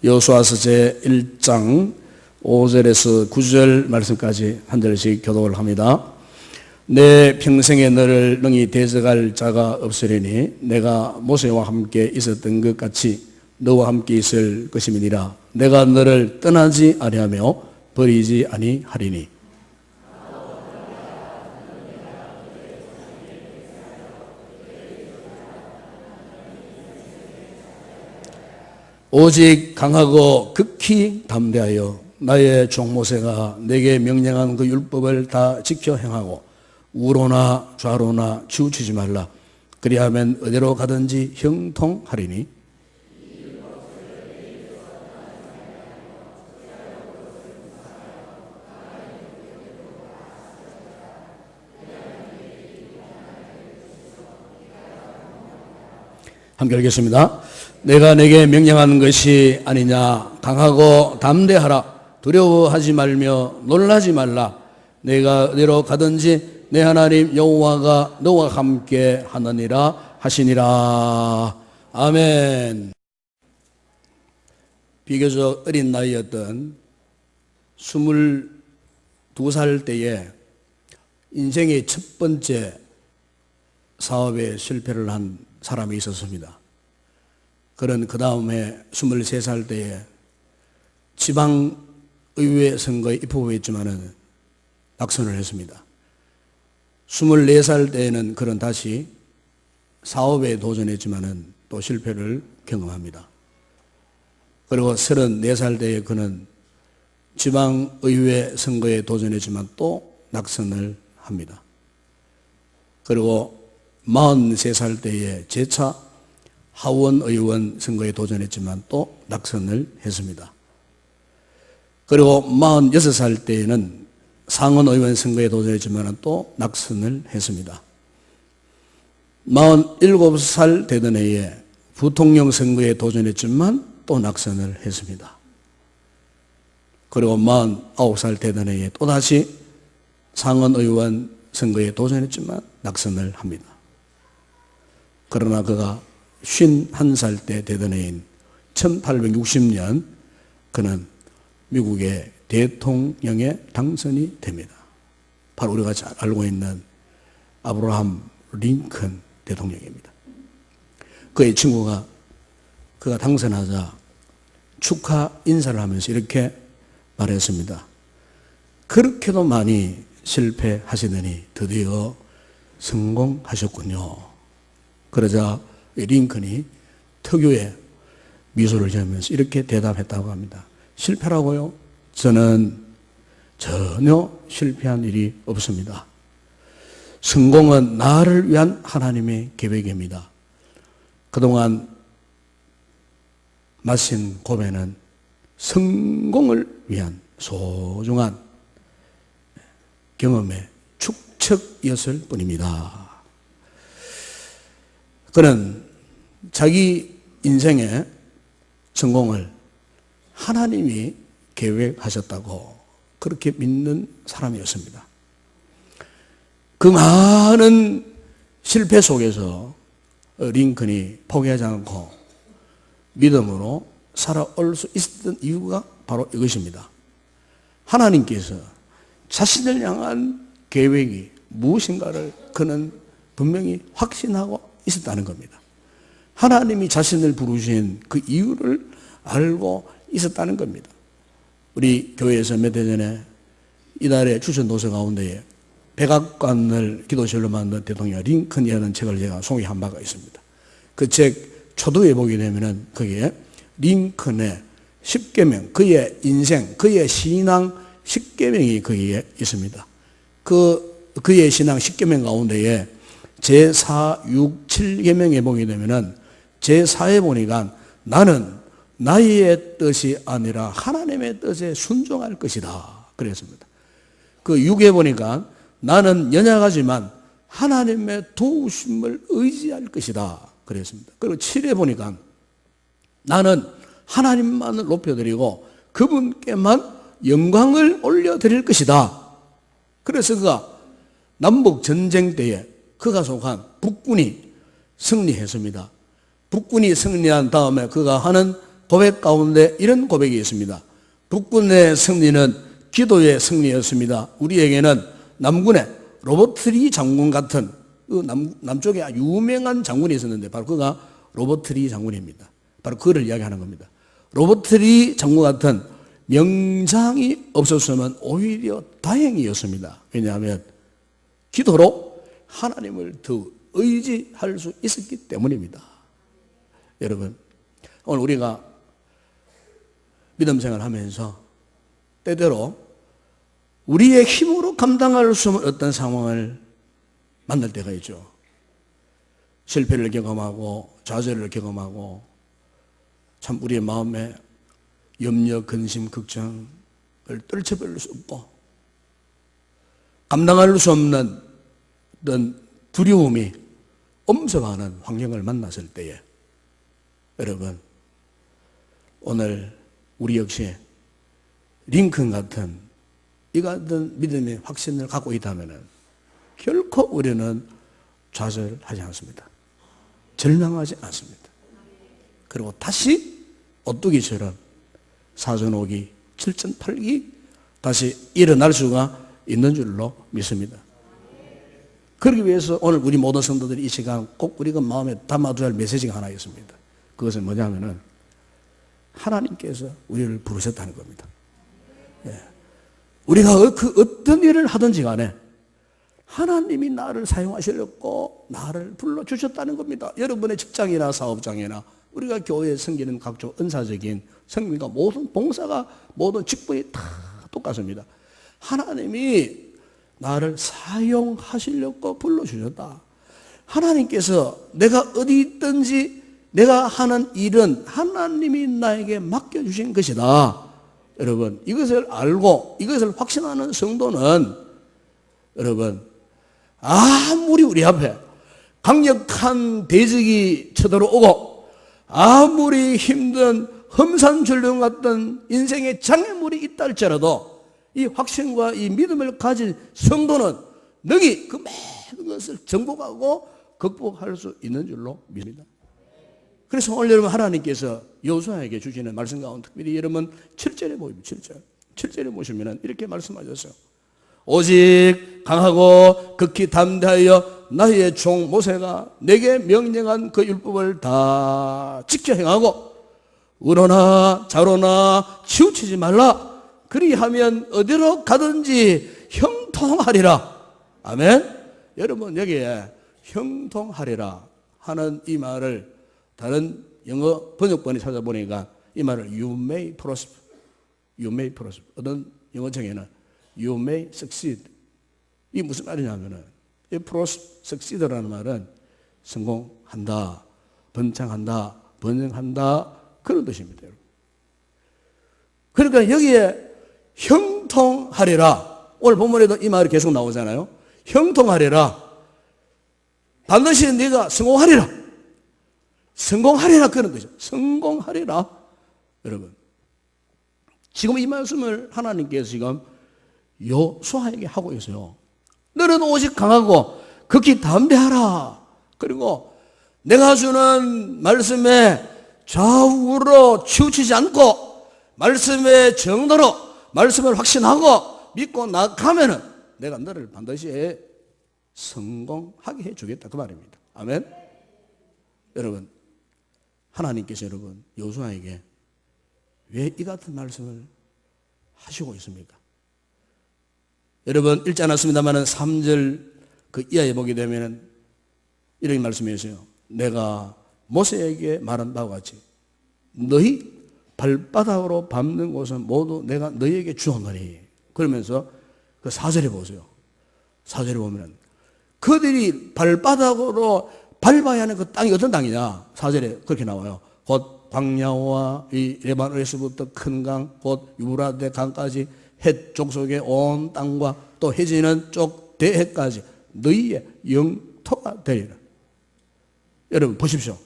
여호수아서 제1장 5절에서 9절 말씀까지 한 절씩 교독을 합니다. 내 평생에 너를 능히 대적할 자가 없으리니 내가 모세와 함께 있었던 것 같이 너와 함께 있을 것임이니라. 내가 너를 떠나지 아니하며 버리지 아니하리니. 오직 강하고 극히 담대하여 나의 종 모세가 내게 명령한 그 율법을 다 지켜 행하고 우로나 좌로나 치우치지 말라. 그리하면 어디로 가든지 형통하리니. 함께 읽겠습니다. 내가 내게 명령하는 것이 아니냐. 강하고 담대하라. 두려워하지 말며 놀라지 말라. 내가 어디로 가든지 내 하나님 여호와가 너와 함께 하느니라 하시니라. 아멘. 비교적 어린 나이였던 22살 때에 인생의 첫 번째 사업에 실패를 한 사람이 있었습니다. 그는 그 다음에 23살 때에 지방의회 선거에 입후보했지만은 낙선을 했습니다. 24살 때에는 그는 다시 사업에 도전했지만은 또 실패를 경험합니다. 그리고 34살 때에 그는 지방의회 선거에 도전했지만 또 낙선을 합니다. 그리고 43살 때에 재차 하원의원 선거에 도전했지만 또 낙선을 했습니다. 그리고 46살 때에는 상원의원 선거에 도전했지만 또 낙선을 했습니다. 47살 되던 해에 부통령 선거에 도전했지만 또 낙선을 했습니다. 그리고 49살 되던 해에 또다시 상원의원 선거에 도전했지만 낙선을 합니다. 그러나 그가 51살 때 되던 해인 1860년 그는 미국의 대통령에 당선이 됩니다. 바로 우리가 잘 알고 있는 아브라함 링컨 대통령입니다. 그의 친구가 그가 당선하자 축하 인사를 하면서 이렇게 말했습니다. 그렇게도 많이 실패하시더니 드디어 성공하셨군요. 그러자 링컨이 특유의 미소를 지으면서 이렇게 대답했다고 합니다. 실패라고요? 저는 전혀 실패한 일이 없습니다. 성공은 나를 위한 하나님의 계획입니다. 그동안 마신 고배는 성공을 위한 소중한 경험의 축적이었을 뿐입니다. 그는 자기 인생의 성공을 하나님이 계획하셨다고 그렇게 믿는 사람이었습니다. 그 많은 실패 속에서 링컨이 포기하지 않고 믿음으로 살아올 수 있었던 이유가 바로 이것입니다. 하나님께서 자신을 향한 계획이 무엇인가를 그는 분명히 확신하고 있었다는 겁니다. 하나님이 자신을 부르신 그 이유를 알고 있었다는 겁니다. 우리 교회에서 몇 해 전에 이달의 추천 도서 가운데에 백악관을 기도실로 만든 대통령 링컨이라는 책을 제가 소개한 바가 있습니다. 그 책 초도에 보게 되면은 거기에 링컨의 10계명, 그의 인생, 그의 신앙 10계명이 거기에 있습니다. 그의 신앙 10계명 가운데에 제4, 6, 7계명에 보게 되면은 제4에 보니까 나는 나의 뜻이 아니라 하나님의 뜻에 순종할 것이다. 그랬습니다. 그 6에 보니까 나는 연약하지만 하나님의 도우심을 의지할 것이다. 그랬습니다. 그리고 7에 보니까 나는 하나님만을 높여드리고 그분께만 영광을 올려드릴 것이다. 그래서 그가 남북전쟁 때에 그가 속한 북군이 승리했습니다. 북군이 승리한 다음에 그가 하는 고백 가운데 이런 고백이 있습니다. 북군의 승리는 기도의 승리였습니다. 우리에게는 남군의 로버트 리 장군 같은 남쪽에 유명한 장군이 있었는데 바로 그가 로버트 리 장군입니다. 바로 그를 이야기하는 겁니다. 로버트 리 장군 같은 명장이 없었으면 오히려 다행이었습니다. 왜냐하면 기도로 하나님을 더 의지할 수 있었기 때문입니다. 여러분, 오늘 우리가 믿음 생활하면서 때때로 우리의 힘으로 감당할 수 없는 어떤 상황을 만날 때가 있죠. 실패를 경험하고 좌절을 경험하고 참 우리의 마음에 염려, 근심, 걱정을 떨쳐버릴 수 없고 감당할 수 없는 어떤 두려움이 엄습하는 환경을 만났을 때에 여러분, 오늘 우리 역시 링컨 같은 이 같은 믿음의 확신을 갖고 있다면 결코 우리는 좌절하지 않습니다. 절망하지 않습니다. 그리고 다시 오뚜기처럼 사전 오기, 7전 8기 다시 일어날 수가 있는 줄로 믿습니다. 그러기 위해서 오늘 우리 모든 성도들이 이 시간 꼭 우리가 마음에 담아둬야 할 메시지가 하나 있습니다. 그것은 뭐냐면은 하나님께서 우리를 부르셨다는 겁니다. 예. 우리가 그 어떤 일을 하든지 간에 하나님이 나를 사용하시려고 나를 불러주셨다는 겁니다. 여러분의 직장이나 사업장이나 우리가 교회에 섬기는 각종 은사적인 성민과 모든 봉사가 모든 직분이 다 똑같습니다. 하나님이 나를 사용하시려고 불러주셨다. 하나님께서 내가 어디 있든지 내가 하는 일은 하나님이 나에게 맡겨주신 것이다. 여러분, 이것을 알고 이것을 확신하는 성도는 여러분, 아무리 우리 앞에 강력한 대적이 쳐들어오고 아무리 힘든 험산줄령 같은 인생의 장애물이 있다 할지라도 이 확신과 이 믿음을 가진 성도는 능히 그 모든 것을 정복하고 극복할 수 있는 줄로 믿습니다. 그래서 오늘 여러분 하나님께서 여호수아에게 주시는 말씀 가운데 특별히 여러분 7절에 보입니다. 7절에 보시면 이렇게 말씀하셨어요. 오직 강하고 극히 담대하여 나의 종 모세가 내게 명령한 그 율법을 다 지켜 행하고 의로나 자로나 치우치지 말라. 그리하면 어디로 가든지 형통하리라. 아멘. 여러분 여기에 형통하리라 하는 이 말을 다른 영어 번역본에 찾아보니까 이 말을 you may prosper, 어떤 영어청에는 you may succeed. 이게 무슨 말이냐면은 이 succeed라는 말은 성공한다, 번창한다, 번영한다 그런 뜻입니다. 그러니까 여기에 형통하리라. 오늘 본문에도 이 말이 계속 나오잖아요. 형통하리라. 반드시 네가 성공하리라. 성공하리라 그런 뜻이죠. 성공하리라. 여러분, 지금 이 말씀을 하나님께서 지금 여호수아에게 하고 있어요. 너는 오직 강하고 극히 담대하라. 그리고 내가 주는 말씀에 좌우로 치우치지 않고 말씀의 정도로 말씀을 확신하고 믿고 나가면은 내가 너를 반드시 성공하게 해주겠다 그 말입니다. 아멘. 여러분, 하나님께서 여러분 여호수아에게 왜 이 같은 말씀을 하시고 있습니까? 여러분 읽지 않았습니다만 3절 그 이하에 보게 되면 이렇게 말씀하세요. 내가 모세에게 말한 바와 같이 너희 발바닥으로 밟는 곳은 모두 내가 너희에게 주었노니. 그러면서 그 4절에 보세요. 4절에 보면 그들이 발바닥으로 밟아야 하는 그 땅이 어떤 땅이냐. 4절에 그렇게 나와요. 곧 광야와 이 레바논에서부터 큰 강, 곧 유브라데 강까지 헷 족속의 온 땅과 또 해지는 쪽 대해까지 너희의 영토가 되리라. 여러분 보십시오.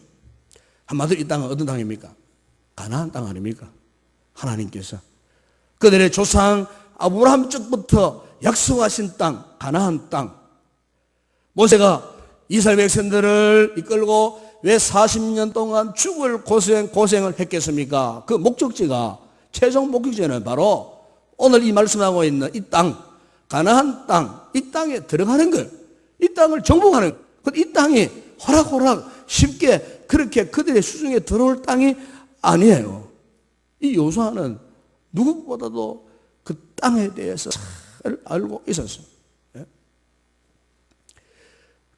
한마디로 이 땅은 어떤 땅입니까? 가나안 땅 아닙니까? 하나님께서 그들의 조상 아브라함 쪽부터 약속하신 땅, 가나안 땅. 모세가 이스라엘 백성들을 이끌고 왜 40년 동안 죽을 고생을 했겠습니까? 그 목적지가, 최종 목적지는 바로 오늘 이 말씀하고 있는 이 땅, 가나안 땅, 이 땅에 들어가는 걸, 이 땅을 정복하는 걸. 이 땅이 호락호락 쉽게 그렇게 그들의 수중에 들어올 땅이 아니에요. 이 여호수아는 누구보다도 그 땅에 대해서 잘 알고 있었어요.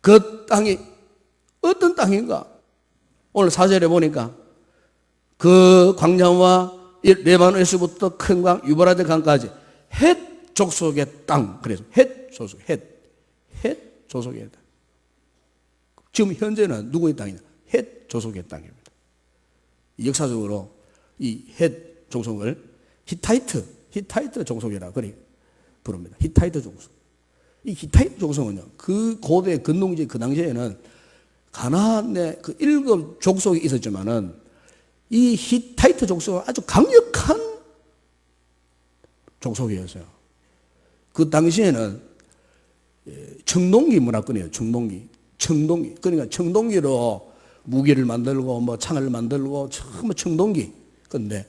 그 땅이 어떤 땅인가? 오늘 4절에 보니까 그 광야와 레바논에서부터 큰 광 유브라데 강까지 헷 족속의 땅. 그래서 헷 족속, 헷 족속의 땅. 지금 현재는 누구의 땅이냐? 헷 족속의 땅입니다. 역사적으로 이 헷 족속을 히타이트 족속이라 그리 부릅니다. 히타이트 족속. 이 히타이트 족속은요, 그 고대 근동지 그 당시에는 가나안의 그 7 족속이 있었지만은 이 히타이트 족속은 아주 강력한 족속이었어요. 그 당시에는 청동기 문화권이에요. 청동기. 그러니까 청동기로 무기를 만들고 뭐 창을 만들고 전부 청동기. 그런데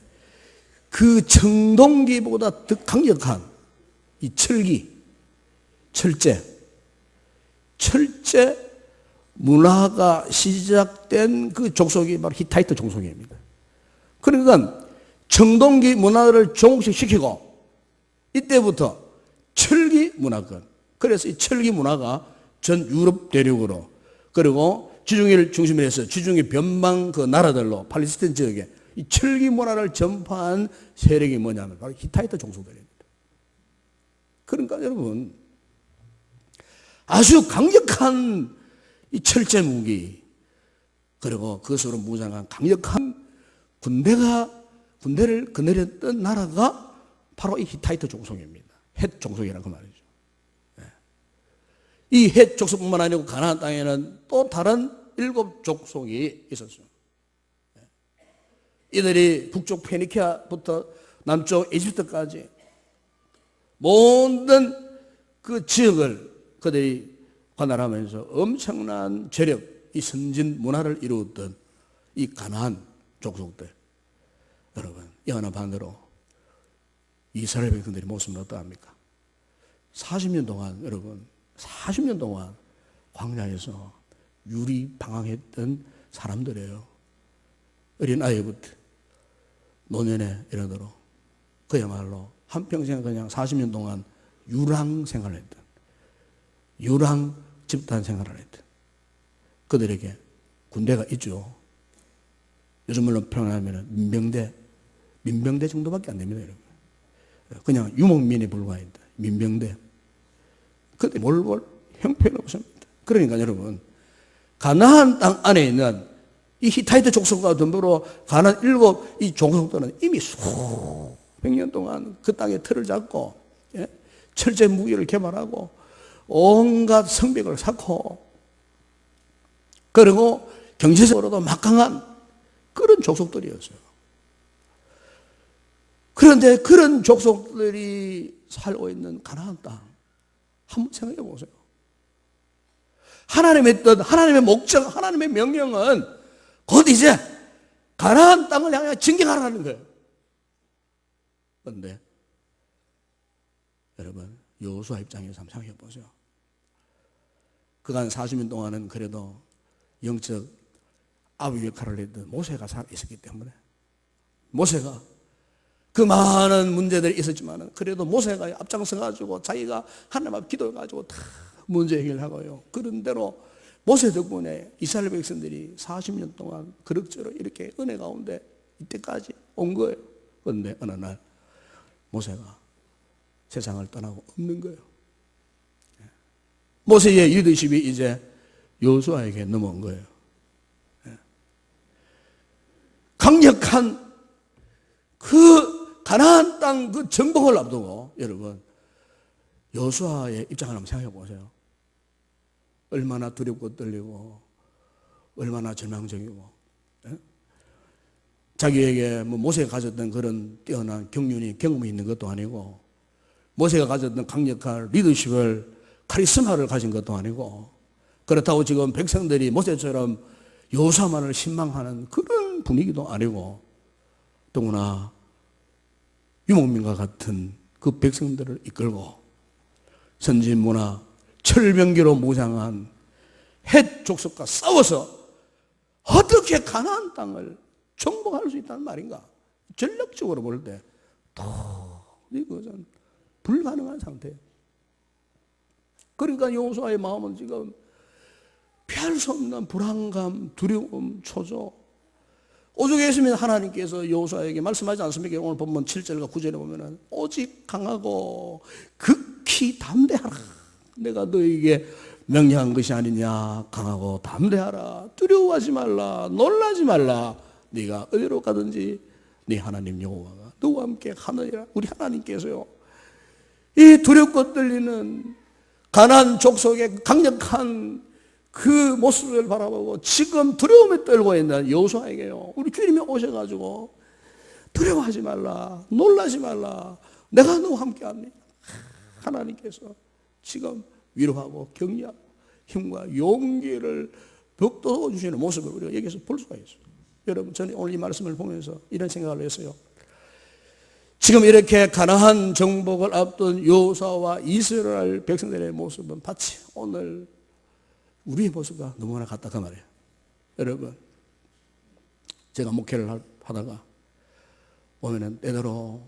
그 청동기보다 더 강력한 이 철제 문화가 시작된 그 족속이 바로 히타이트 족속입니다. 그러니까 청동기 문화를 종식시키고 이때부터 철기 문화권. 그래서 이 철기 문화가 전 유럽 대륙으로, 그리고 지중해를 중심으로 해서 지중해 변방 그 나라들로 팔레스타인 지역에 이 철기 문화를 전파한 세력이 뭐냐면 바로 히타이트 족속들입니다. 그러니까 여러분, 아주 강력한 이 철제 무기, 그리고 그것으로 무장한 강력한 군대를 거느렸던 나라가 바로 이 히타이트 족속입니다. 헷 족속이라는 그 말이죠. 이 헷 족속뿐만 아니고 가나안 땅에는 또 다른 7 족속이 있었어요. 이들이 북쪽 페니키아부터 남쪽 이집트까지 모든 그 지역을 그들이 관할하면서 엄청난 재력, 이 선진 문화를 이루었던 이 가나안 족속들. 여러분, 이 하나 반대로 이스라엘 백성들의 모습은 어떠합니까? 40년 동안, 여러분, 40년 동안 광야에서 유리방황했던 사람들이에요. 어린 아이부터 노년에 이르도록 그야말로 한평생 그냥 40년 동안 유랑 생활을 했던, 유랑 집단 생활을 했던 그들에게 군대가 있죠. 요즘 물론 표현하면 민병대 정도밖에 안 됩니다, 여러분. 그냥 유목민에 불과했다. 민병대. 그때 몰볼 형편이 없습니다. 그러니까 여러분, 가나안 땅 안에 있는 이 히타이트 족속과 덤으로 가나안 7 이 족속들은 이미 수백 년 동안 그 땅에 틀을 잡고, 철제 무기를 개발하고 온갖 성벽을 쌓고, 그리고 경제적으로도 막강한 그런 족속들이었어요. 그런데 그런 족속들이 살고 있는 가나안 땅 한번 생각해 보세요. 하나님의 뜻, 하나님의 목적, 하나님의 명령은 곧 이제 가나안 땅을 향해 진격하라는 거예요. 그런데 여러분, 여호수아 입장에서 한번 생각해 보세요. 그간 40년 동안은 그래도 영적 아비 역할을 했던 모세가 살아있었기 때문에, 모세가 그 많은 문제들이 있었지만 그래도 모세가 앞장서가지고 자기가 하나님 앞에 기도해가지고 다 문제 해결하고요. 그런 대로 모세 덕분에 이스라엘 백성들이 40년 동안 그럭저럭 이렇게 은혜 가운데 이때까지 온 거예요. 그런데 어느 날 모세가 세상을 떠나고 없는 거예요. 모세의 리더십이 이제 여호수아에게 넘어온 거예요. 강력한 그 가나안 땅 그 정복을 앞두고 여러분, 여호수아의 입장을 한번 생각해 보세요. 얼마나 두렵고 떨리고 얼마나 절망적이고, 자기에게 뭐 모세가 가졌던 그런 뛰어난 경륜이 경험이 있는 것도 아니고, 모세가 가졌던 강력한 리더십을 카리스마를 가진 것도 아니고, 그렇다고 지금 백성들이 모세처럼 여호수아만을 신망하는 그런 분위기도 아니고, 더구나 유목민과 같은 그 백성들을 이끌고 선진문화 철병기로 무장한 헷 족속과 싸워서 어떻게 가나안 땅을 정복할 수 있다는 말인가? 전략적으로 볼 때 이것은 불가능한 상태예요. 그러니까 여호수아의 마음은 지금 피할 수 없는 불안감, 두려움, 초조. 오죽 했으면 하나님께서 여호수아에게 말씀하지 않습니까? 오늘 본문 7절과 9절에 보면은 오직 강하고 극히 담대하라. 내가 너에게 명령한 것이 아니냐. 강하고 담대하라. 두려워하지 말라. 놀라지 말라. 네가 어디로 가든지 네 하나님 여호와가 너와 함께 하느니라. 우리 하나님께서요, 이 두렵고 떨리는 가나안 족속의 강력한 그 모습을 바라보고 지금 두려움에 떨고 있는 여호수아에게요, 우리 주님이 오셔가지고 두려워하지 말라, 놀라지 말라, 내가 너와 함께합니다. 하나님께서 지금 위로하고 격려하고 힘과 용기를 북돋워 주시는 모습을 우리가 여기서 볼 수가 있어요. 여러분, 저는 오늘 이 말씀을 보면서 이런 생각을 했어요. 지금 이렇게 가나안 정복을 앞둔 여호수아와 이스라엘 백성들의 모습은 마치 오늘 우리의 모습과 너무나 같다 그 말이에요. 여러분, 제가 목회를 하다가 보면은 때때로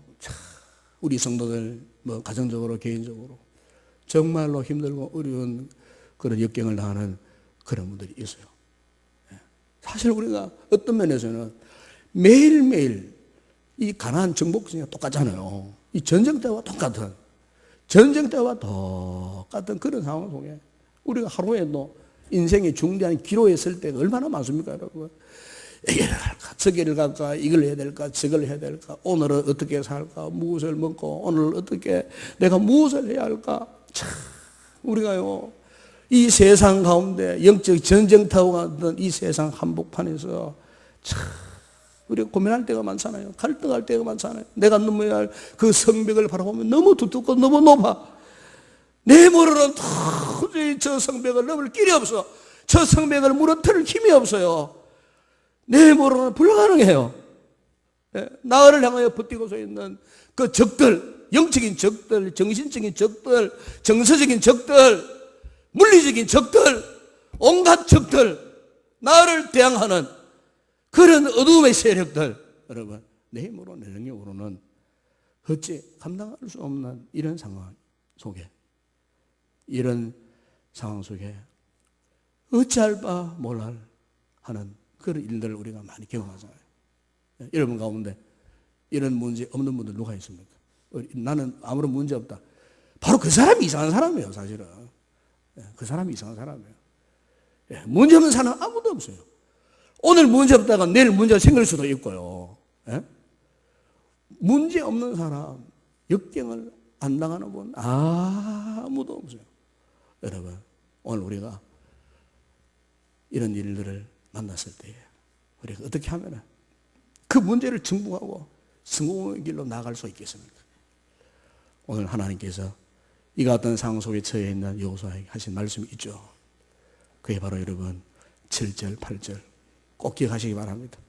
우리 성도들 뭐 가정적으로 개인적으로 정말로 힘들고 어려운 그런 역경을 당하는 그런 분들이 있어요. 사실 우리가 어떤 면에서는 매일매일 이 가나안 정복전이 똑같잖아요. 이 전쟁 때와 똑같은 그런 상황 속에 우리가 하루에도 인생의 중대한 기로에 설 때가 얼마나 많습니까, 여러분? 이걸 할까, 저기를 갈까, 이걸 해야 될까, 저걸 해야 될까, 오늘은 어떻게 살까, 무엇을 먹고, 오늘 어떻게 내가 무엇을 해야 할까? 참, 우리가요, 이 세상 가운데 영적 전쟁터와 같은 이 세상 한복판에서 참 우리가 고민할 때가 많잖아요. 갈등할 때가 많잖아요. 내가 넘어야 할 그 성벽을 바라보면 너무 두텁고 너무 높아. 내 모르는 도저히 저 성벽을 넘을 길이 없어. 저 성벽을 무너뜨릴 힘이 없어요. 내 모르는 불가능해요. 나를 향하여 버티고 서 있는 그 적들, 영적인 적들, 정신적인 적들, 정서적인 적들, 물리적인 적들, 온갖 적들, 나를 대항하는 그런 어둠의 세력들, 여러분, 내 힘으로 내 능력으로는 어찌 감당할 수 없는 이런 상황 속에, 이런 상황 속에 어찌할 바 몰랄 하는 그런 일들을 우리가 많이 경험하잖아요. 여러분 가운데 이런 문제 없는 분들 누가 있습니까? 나는 아무런 문제 없다. 바로 그 사람이 이상한 사람이에요, 사실은. 그 사람이 이상한 사람이에요. 문제 없는 사람 아무도 없어요. 오늘 문제 없다가 내일 문제가 생길 수도 있고요. 문제 없는 사람, 역경을 안 당하는 분 아무도 없어요. 여러분, 오늘 우리가 이런 일들을 만났을 때 우리가 어떻게 하면 그 문제를 정복하고 성공의 길로 나아갈 수 있겠습니까? 오늘 하나님께서 이 같은 상황 속에 처해 있는 여호수아에게 하신 말씀이 있죠. 그게 바로 여러분 7절, 8절 꼭 기억하시기 바랍니다.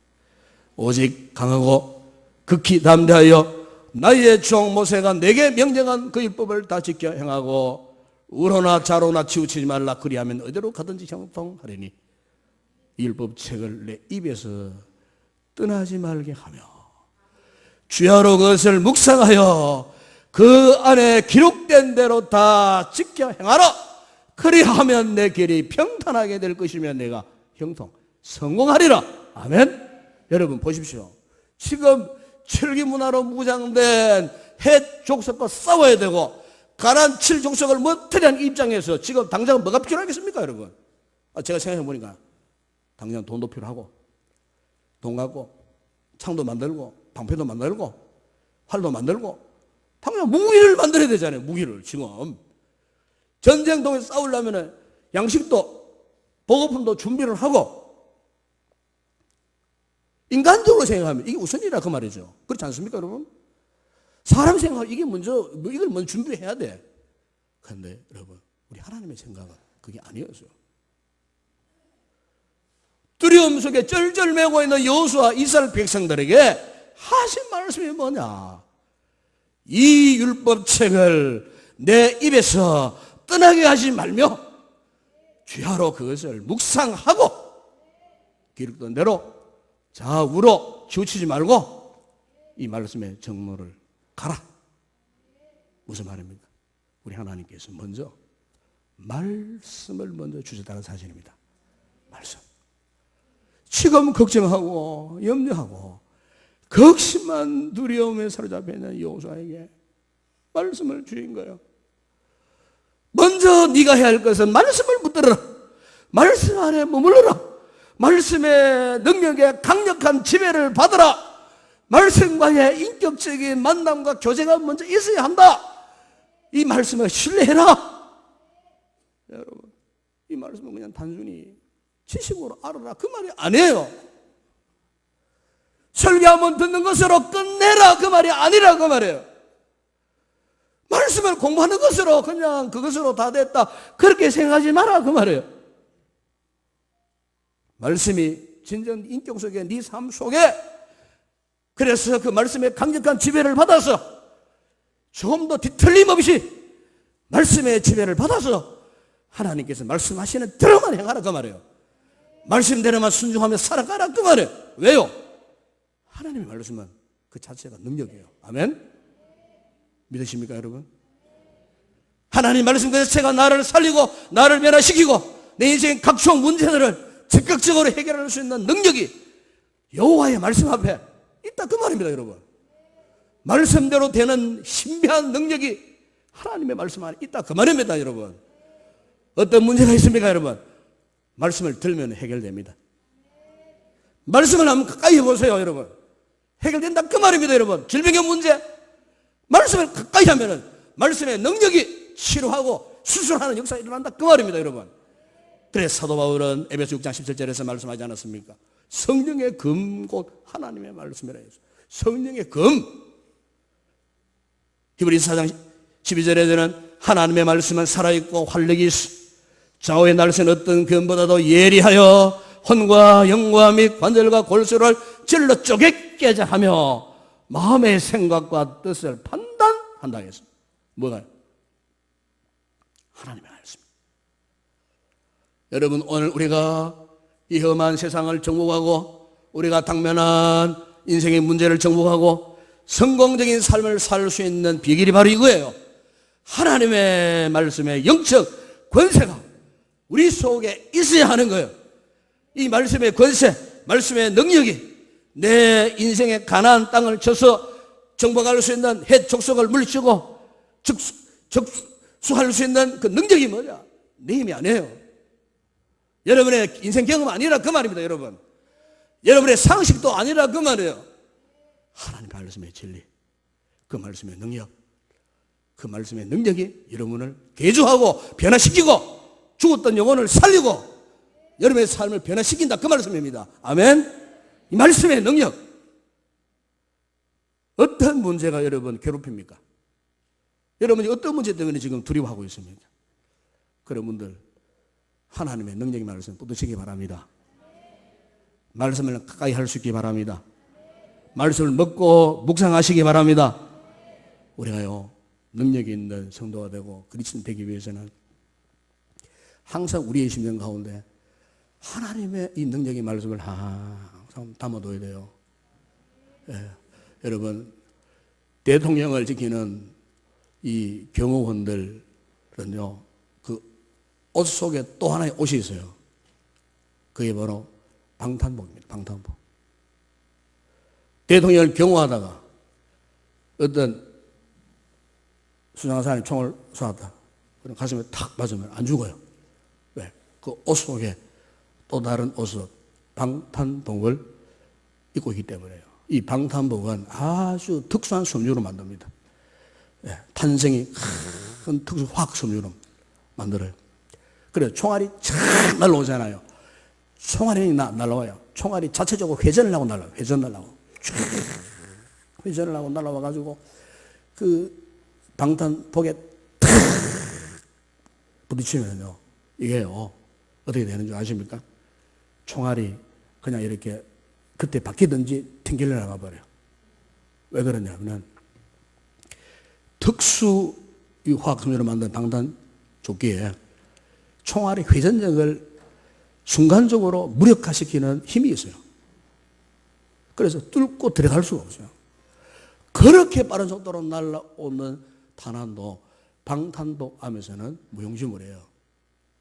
오직 강하고 극히 담대하여 나의 종 모세가 내게 명령한 그 율법을 다 지켜 행하고 우로나 좌로나 치우치지 말라. 그리하면 어디로 가든지 형통하리니 이 율법책을 내 입에서 떠나지 말게 하며 주야로 그것을 묵상하여 그 안에 기록된 대로 다 지켜 행하라. 그리하면 내 길이 평탄하게 될 것이며 내가 성공하리라. 아멘. 여러분 보십시오. 지금 철기문화로 무장된 헷 족속과 싸워야 되고 가나안 7족속을 못하려는 입장에서 지금 당장 뭐가 필요하겠습니까, 여러분? 제가 생각해 보니까 당장 돈도 필요하고 돈 갖고 창도 만들고 방패도 만들고 활도 만들고 당장 무기를 만들어야 되잖아요. 무기를 지금 전쟁통에 싸우려면 양식도 보급품도 준비를 하고 인간적으로 생각하면 이게 우선이라 그 말이죠. 그렇지 않습니까, 여러분? 사람 생각하면 이게 먼저 이걸 먼저 준비해야 돼. 그런데 여러분, 우리 하나님의 생각은 그게 아니었어요. 두려움 속에 쩔쩔매고 있는 여호수아 이스라엘 백성들에게 하신 말씀이 뭐냐? 이 율법책을 내 입에서 떠나게 하지 말며 주야로 그것을 묵상하고 기록된 대로 좌우로 치우치지 말고 이 말씀의 정무를 가라. 무슨 말입니까? 우리 하나님께서 먼저 말씀을 먼저 주셨다는 사실입니다. 말씀. 지금 걱정하고 염려하고 극심한 두려움에 사로잡혀 있는 여호수아에게 말씀을 주신 거예요. 먼저 네가 해야 할 것은 말씀을 붙들어라. 말씀 안에 머물러라. 말씀의 능력에 강력한 지배를 받으라. 말씀과의 인격적인 만남과 교제가 먼저 있어야 한다. 이 말씀을 신뢰해라. 여러분, 이 말씀은 그냥 단순히 지식으로 알아라 그 말이 아니에요. 설교하면 듣는 것으로 끝내라 그 말이 아니라 그 말이에요. 말씀을 공부하는 것으로 그냥 그것으로 다 됐다 그렇게 생각하지 마라 그 말이에요. 말씀이 진정 인격 속에 네 삶 속에 그래서 그 말씀의 강력한 지배를 받아서 조금 더 뒤틀림 없이 말씀의 지배를 받아서 하나님께서 말씀하시는 대로만 행하라 그 말이에요. 말씀대로만 순종하며 살아가라 그 말이에요. 왜요? 하나님의 말씀은 그 자체가 능력이에요. 아멘? 믿으십니까 여러분? 하나님 말씀 그 자체가 나를 살리고 나를 변화시키고 내 인생의 각종 문제들을 적극적으로 해결할 수 있는 능력이 여호와의 말씀 앞에 있다 그 말입니다 여러분. 말씀대로 되는 신비한 능력이 하나님의 말씀 안에 있다 그 말입니다 여러분. 어떤 문제가 있습니까 여러분? 말씀을 들으면 해결됩니다. 말씀을 한번 가까이 해보세요 여러분. 해결된다 그 말입니다 여러분. 질병의 문제 말씀을 가까이 하면은 말씀의 능력이 치료하고 수술하는 역사가 일어난다 그 말입니다 여러분. 그래서 사도 바울은 에베소 6장 17절에서 말씀하지 않았습니까? 성령의 금 곧 하나님의 말씀이라 했어요. 성령의 금. 히브리서 4장 12절에는 하나님의 말씀은 살아있고 활력이 있어 좌우의 날선 어떤 금보다도 예리하여 혼과 영과 및 관절과 골수를 찔러 쪼개게 하며 마음의 생각과 뜻을 판단한다 했습니다. 뭐가요? 하나님의 말씀. 여러분 오늘 우리가 이 험한 세상을 정복하고 우리가 당면한 인생의 문제를 정복하고 성공적인 삶을 살 수 있는 비결이 바로 이거예요. 하나님의 말씀의 영적 권세가 우리 속에 있어야 하는 거예요. 이 말씀의 권세, 말씀의 능력이 내 인생의 가나안 땅을 쳐서 정복할 수 있는 헷 족속을 물리치고 적수할 수 있는 그 능력이 뭐냐? 내 힘이 아니에요. 여러분의 인생 경험 아니라 그 말입니다 여러분. 여러분의 상식도 아니라 그 말이에요. 하나님 말씀의 진리, 그 말씀의 능력, 그 말씀의 능력이 여러분을 개조하고 변화시키고 죽었던 영혼을 살리고 여러분의 삶을 변화시킨다 그 말씀입니다. 아멘. 이 말씀의 능력. 어떤 문제가 여러분 괴롭힙니까? 여러분이 어떤 문제 때문에 지금 두려워하고 있습니까? 그런 분들 하나님의 능력의 말씀 붙드시기 바랍니다. 말씀을 가까이 할 수 있기 바랍니다. 말씀을 먹고 묵상하시기 바랍니다. 우리가요 능력이 있는 성도가 되고 그리스도인 되기 위해서는 항상 우리의 심령 가운데 하나님의 이 능력의 말씀을 항상 담아둬야 돼요. 예. 여러분 대통령을 지키는 이 경호원들은요 그 옷 속에 또 하나의 옷이 있어요. 그게 바로 방탄복입니다. 방탄복. 대통령을 경호하다가 어떤 수상한 사람이 총을 쏘았다. 그럼 가슴에 탁 맞으면 안 죽어요. 왜? 그 옷 속에 또 다른 옷을 방탄복을 입고 있기 때문에요. 이 방탄복은 아주 특수한 섬유로 만듭니다. 예, 탄생이 큰 특수 화학 섬유로 만들어요. 그래 총알이 촥 날라오잖아요. 총알이 날라와요. 총알이 자체적으로 회전을 하고 날라와요. 회전을 하고 회전을 하고 날라와가지고 그 방탄복에 탁 부딪히면요 이게요 어떻게 되는 줄 아십니까? 총알이 그냥 이렇게 그때 바뀌든지 튕길려 나가버려요. 왜 그러냐면 특수 이 화학섬유로 만든 방탄 조끼에 총알의 회전력을 순간적으로 무력화시키는 힘이 있어요. 그래서 뚫고 들어갈 수가 없어요. 그렇게 빠른 속도로 날아오는 탄환도 방탄도 하면서는 무용지물이에요.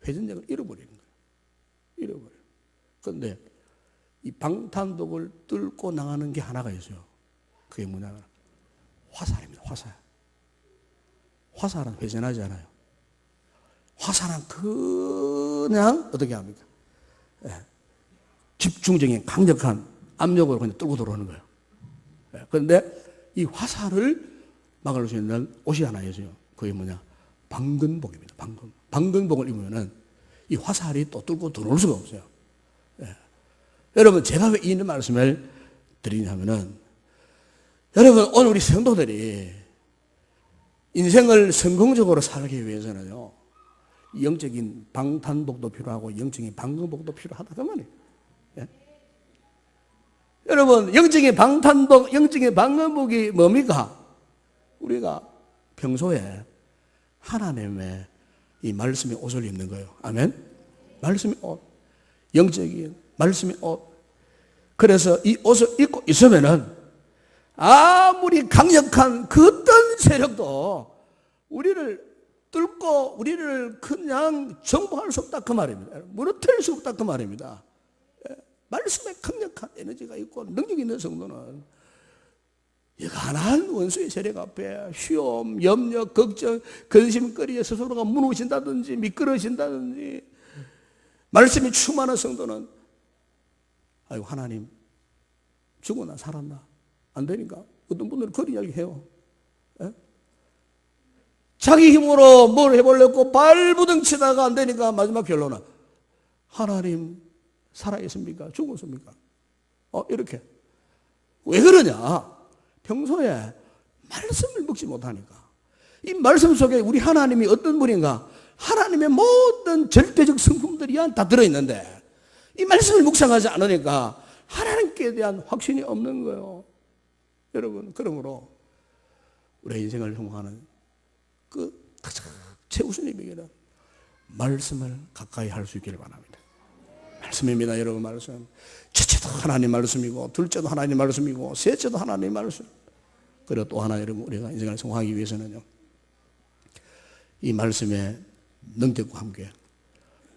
회전력을 잃어버리는 거예요. 잃어버려요. 그런데 이 방탄독을 뚫고 나가는 게 하나가 있어요. 그게 뭐냐면 화살입니다. 화살. 화살은 회전하지 않아요. 화살은 그냥 어떻게 합니까? 집중적인 강력한 압력으로 그냥 뚫고 들어오는 거예요. 그런데 이 화살을 막을 수 있는 옷이 하나 있어요. 그게 뭐냐? 방근복입니다. 방근복을 입으면은 이 화살이 또 뚫고 들어올 수가 없어요. 여러분, 제가 왜 이 말씀을 드리냐면은, 여러분, 오늘 우리 성도들이 인생을 성공적으로 살기 위해서는요, 영적인 방탄복도 필요하고 영적인 방근복도 필요하다 그 말이에요. 예? 여러분, 영적인 방탄복, 영적인 방근복이 뭡니까? 우리가 평소에 하나님의 이 말씀의 옷을 입는 거예요. 아멘? 말씀의 옷, 영적인 말씀의 옷. 그래서 이 옷을 입고 있으면은 아무리 강력한 그 어떤 세력도 우리를 뚫고 우리를 그냥 정복할 수 없다 그 말입니다. 무너뜨릴 수 없다 그 말입니다. 말씀에 강력한 에너지가 있고 능력이 있는 성도는 가난한 원수의 세력 앞에 시험, 염려, 걱정, 근심거리에 스스로가 무너진다든지 미끄러진다든지 말씀이 충만한 성도는 아이고 하나님 죽었나 살았나 안 되니까 어떤 분들은 그런 이야기 해요. 예? 자기 힘으로 뭘 해보려고 발부둥치다가 안 되니까 마지막 결론은 하나님 살아있습니까? 죽었습니까? 이렇게. 왜 그러냐? 평소에 말씀을 먹지 못하니까. 이 말씀 속에 우리 하나님이 어떤 분인가? 하나님의 모든 절대적 성품들이 다 들어있는데 이 말씀을 묵상하지 않으니까 하나님께 대한 확신이 없는 거예요. 여러분, 그러므로 우리의 인생을 형성하는 그 가장 최우선의 비결은 말씀을 가까이 할 수 있기를 바랍니다. 말씀입니다, 여러분. 말씀. 첫째도 하나님 말씀이고 둘째도 하나님 말씀이고 셋째도 하나님 말씀. 그리고 또 하나 여러분 우리가 인생을 성공하기 위해서는요, 이 말씀의 능력과 함께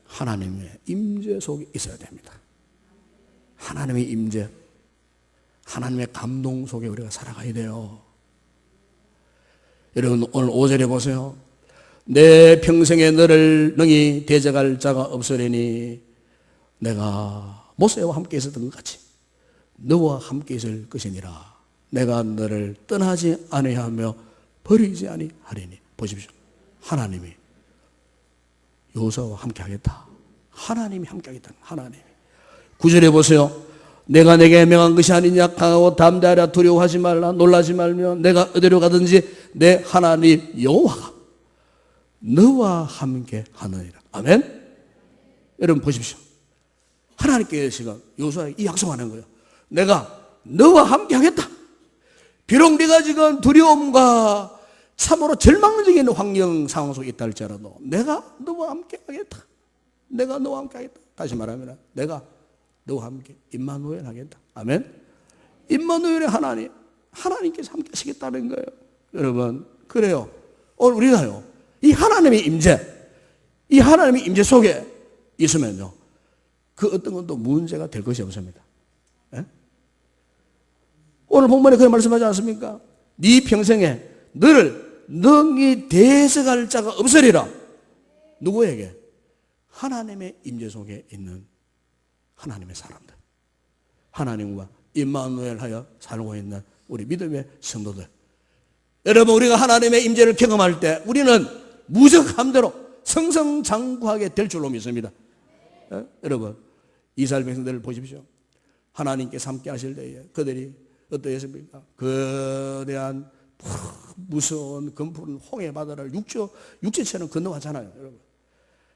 하나님의 임재 속에 있어야 됩니다. 하나님의 임재, 하나님의 감동 속에 우리가 살아가야 돼요. 여러분 오늘 5절에 보세요. 내 평생에 너를 능히 대적할 자가 없으리니 내가 모세와 함께 있었던 것 같이 너와 함께 있을 것이니라. 내가 너를 떠나지 아니하며 버리지 아니하리니. 보십시오. 하나님이 여호수아와 함께 하겠다. 하나님이 함께 하겠다. 하나님이. 9절에 보세요. 내가 내게 명한 것이 아니냐. 강하고 담대하라. 두려워하지 말라. 놀라지 말며 내가 어디로 가든지 내 하나님 여호와가 너와 함께 하느니라. 아멘. 여러분 보십시오. 하나님께 지금 여호수아에게 이 약속하는 거예요. 내가 너와 함께 하겠다. 비록 네가 지금 두려움과 참으로 절망적인 환경 상황 속에 있다 할지라도 내가 너와 함께 하겠다. 내가 너와 함께 하겠다. 다시 말하면 내가 너와 함께 임마누엘 하겠다. 아멘. 임마누엘의 하나님, 하나님께서 함께 하시겠다는 거예요. 여러분, 그래요. 오늘 우리가요, 이 하나님의 임재, 이 하나님의 임재 속에 있으면요, 그 어떤 것도 문제가 될 것이 없습니다. 예? 오늘 본문에 그런 말씀하지 않습니까? 네 평생에 너를 능히 대적할 자가 없으리라. 누구에게? 하나님의 임재 속에 있는 하나님의 사람들, 하나님과 임마누엘 하여 살고 있는 우리 믿음의 성도들. 여러분, 우리가 하나님의 임재를 경험할 때 우리는 무적함대로 성성장구하게 될 줄로 믿습니다. 여러분, 이스라엘 백성들을 보십시오. 하나님께서 함께 하실 때에 그들이 어떠했습니까? 거대한 무서운 검푸른 홍해 바다를 육지처럼 건너왔잖아요. 여러분,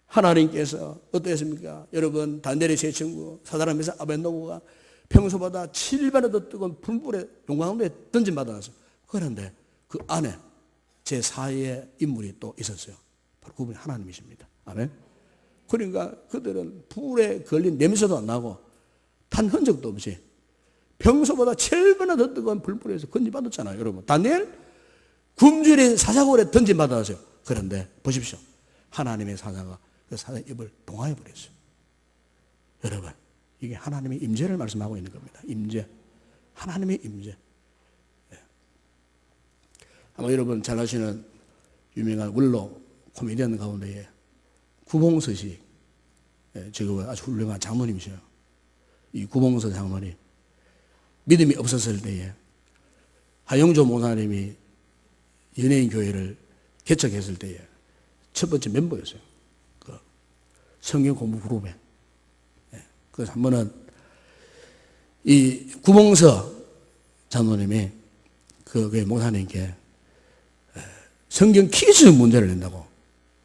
하나님께서 어떠했습니까? 여러분, 다니엘의 세 친구 사드락 메삭 아벳노고가 평소보다 7배나 더 뜨거운 불불에 용광로에 던짐받았어요. 그런데 그 안에 제4의 인물이 또 있었어요. 바로 그분이 하나님이십니다. 아멘. 그러니까 그들은 불에 걸린 냄새도 안 나고 탄 흔적도 없이 평소보다 7배나 더 뜨거운 불불에서 건져받았잖아요. 여러분, 다니엘 굶주린 사자굴에 던짐받았어요. 그런데 보십시오. 하나님의 사자가 그 사자의 입을 봉하여 버렸어요. 여러분, 이게 하나님의 임재를 말씀하고 있는 겁니다. 임재. 하나님의 임재. 네. 아마 여러분 잘 아시는 유명한 원로 코미디언 가운데에 구봉서식, 지금 아주 훌륭한 장로님이셔요. 이 구봉서 장로님, 믿음이 없었을 때에 하영조 목사님이 연예인 교회를 개척했을 때에 첫 번째 멤버였어요. 그 성경 공부 그룹에. 그래서 한 번은 이 구봉서 장로님이 그 목사님께 성경 퀴즈 문제를 낸다고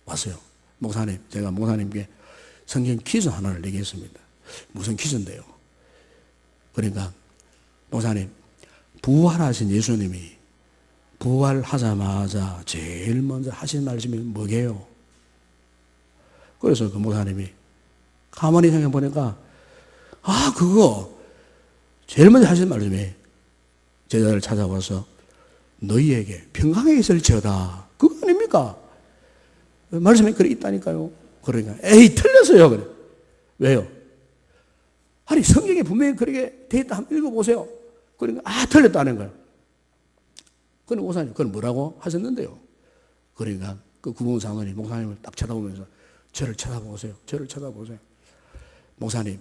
왔어요. 목사님, 제가 목사님께 성경 퀴즈 하나를 내겠습니다. 무슨 퀴즈인데요? 그러니까 목사님, 부활하신 예수님이 부활하자마자 제일 먼저 하신 말씀이 뭐게요? 그래서 그 목사님이 가만히 생각해 보니까 그거 제일 먼저 하신 말씀이 제자를 찾아와서 너희에게 평강에 있을지어다. 그거 아닙니까? 말씀에 그래 있다니까요. 그러니까 에이 틀렸어요. 그래. 왜요? 아니 성경에 분명히 그렇게 돼 있다. 한번 읽어보세요. 그러니까 틀렸다는 거예요. 그럼 목사님 그건 뭐라고 하셨는데요? 그러니까 그 구봉장관이 목사님을 딱 쳐다보면서 저를 쳐다보세요. 저를 쳐다보세요. 목사님,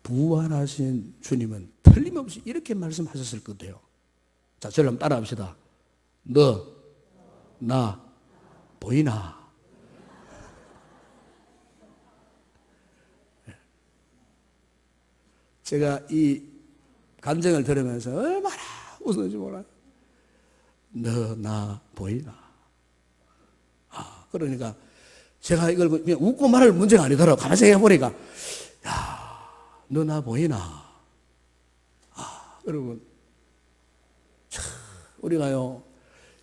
부활하신 주님은 틀림없이 이렇게 말씀하셨을 건데요. 자, 저를 한번 따라합시다. 너, 나, 보이나? 제가 이 감정을 들으면서 얼마나 웃었는지 몰라요. 너, 나, 보이나? 그러니까 제가 이걸 그냥 웃고 말할 문제가 아니더라고. 가만히 생각해 보니까, 너, 나, 보이나? 여러분, 우리가요,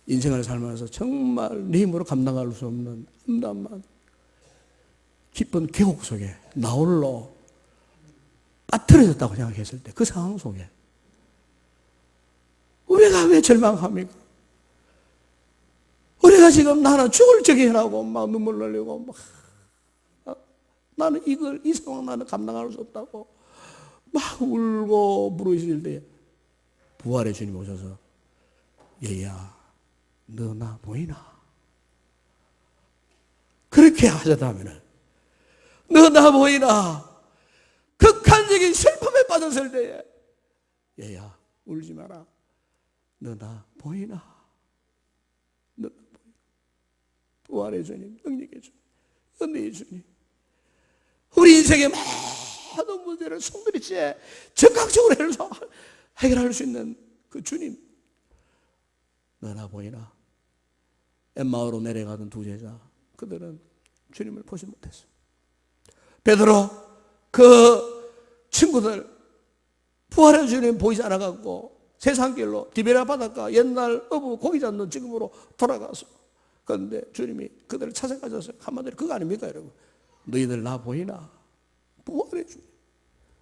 인생을 살면서 정말 내 힘으로 감당할 수 없는 암담한 깊은 계곡 속에 나홀로 빠뜨려졌다고 생각했을 때 그 상황 속에 우리가 왜 절망합니까? 우리가 지금 나는 죽을 적이라고 막 눈물 흘리고 나는 이 상황 나는 감당할 수 없다고 막 울고 부르실 때 부활의 주님 오셔서 얘야 너 나 보이나? 그렇게 하셨다면 너 나 보이나? 극한적인 슬픔에 빠졌을 때에 얘야 울지 마라. 너 나 보이나? 너 나 보이나? 부활의 주님, 능력의 주님, 은혜의 주님, 우리 인생의 모든 문제를 송두리째 적극적으로 해결할 수 있는 그 주님, 너 나 보이나? 엠마오로 내려가던 두 제자, 그들은 주님을 보지 못했어요. 베드로 그 친구들 부활의 주님 보이지 않아갖고 세상길로 디베랴 바닷가 옛날 어부 고기 잡는 지금으로 돌아가서 그런데 주님이 그들을 찾아가셔서 한마디로 그거 아닙니까 여러분? 너희들 나 보이나? 부활의 주님.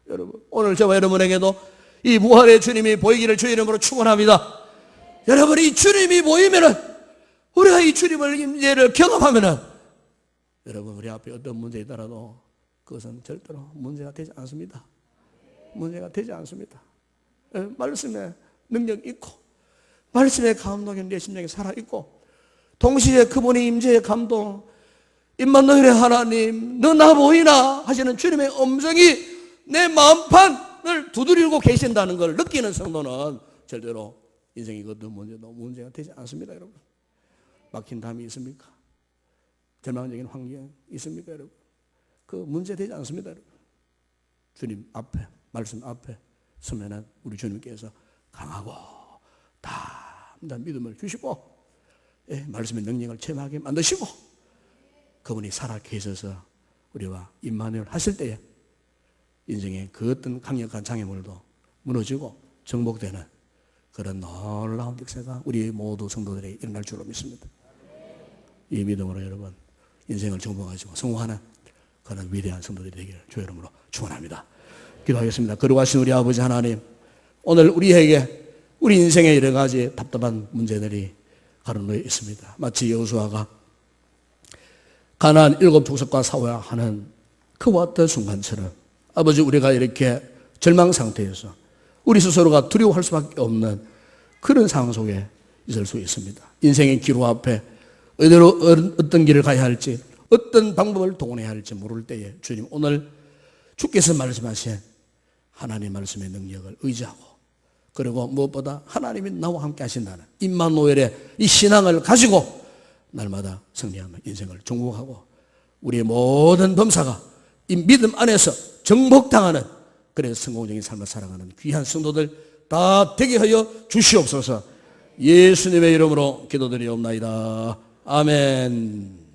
여러분 오늘 저와 여러분에게도 이 부활의 주님이 보이기를 주의 이름으로 축원합니다. 여러분 이 주님이 보이면은 우리가 이 주님을 임재를 경험하면은 여러분 우리 앞에 어떤 문제 있더라도 그것은 절대로 문제가 되지 않습니다. 문제가 되지 않습니다. 말씀에 능력이 있고 말씀의 감동이 내 심령에 살아있고 동시에 그분의 임재의 감동 임마누엘의 하나님 너 나 보이나 하시는 주님의 음성이 내 마음판을 두드리고 계신다는 걸 느끼는 성도는 절대로 인생의 어떤 문제도 문제가 되지 않습니다. 여러분 막힌 담이 있습니까? 절망적인 환경이 있습니까? 여러분 그 문제 되지 않습니다. 여러분 주님 앞에 말씀 앞에 서면은 우리 주님께서 강하고 담대한 믿음을 주시고 말씀의 능력을 체험하게 만드시고 그분이 살아 계셔서 우리와 임마누엘 하실 때에 인생의 그 어떤 강력한 장애물도 무너지고 정복되는 그런 놀라운 역사가 우리 모두 성도들에게 일어날 줄로 믿습니다. 이 믿음으로 여러분 인생을 정복하시고 성공하는 그런 위대한 성도들이 되기를 주의 이름으로 축원합니다. 기도하겠습니다. 거룩하신 우리 아버지 하나님, 오늘 우리에게 우리 인생의 여러 가지 답답한 문제들이 가로놓여 있습니다. 마치 여호수아가 가나안 7 족속과 싸워야 하는 그와 같은 순간처럼 아버지, 우리가 이렇게 절망 상태에서 우리 스스로가 두려워할 수밖에 없는 그런 상황 속에 있을 수 있습니다. 인생의 기로 앞에 어디로 어떤 길을 가야 할지, 어떤 방법을 동원해야 할지 모를 때에 주님, 오늘 주께서 말씀하신 하나님 말씀의 능력을 의지하고, 그리고 무엇보다 하나님이 나와 함께 하신다는 임마누엘의 이 신앙을 가지고 날마다 승리하는 인생을 정복하고 우리의 모든 범사가 이 믿음 안에서 정복당하는, 그래서 성공적인 삶을 살아가는 귀한 성도들 다 되게 하여 주시옵소서. 예수님의 이름으로 기도드리옵나이다. 아멘.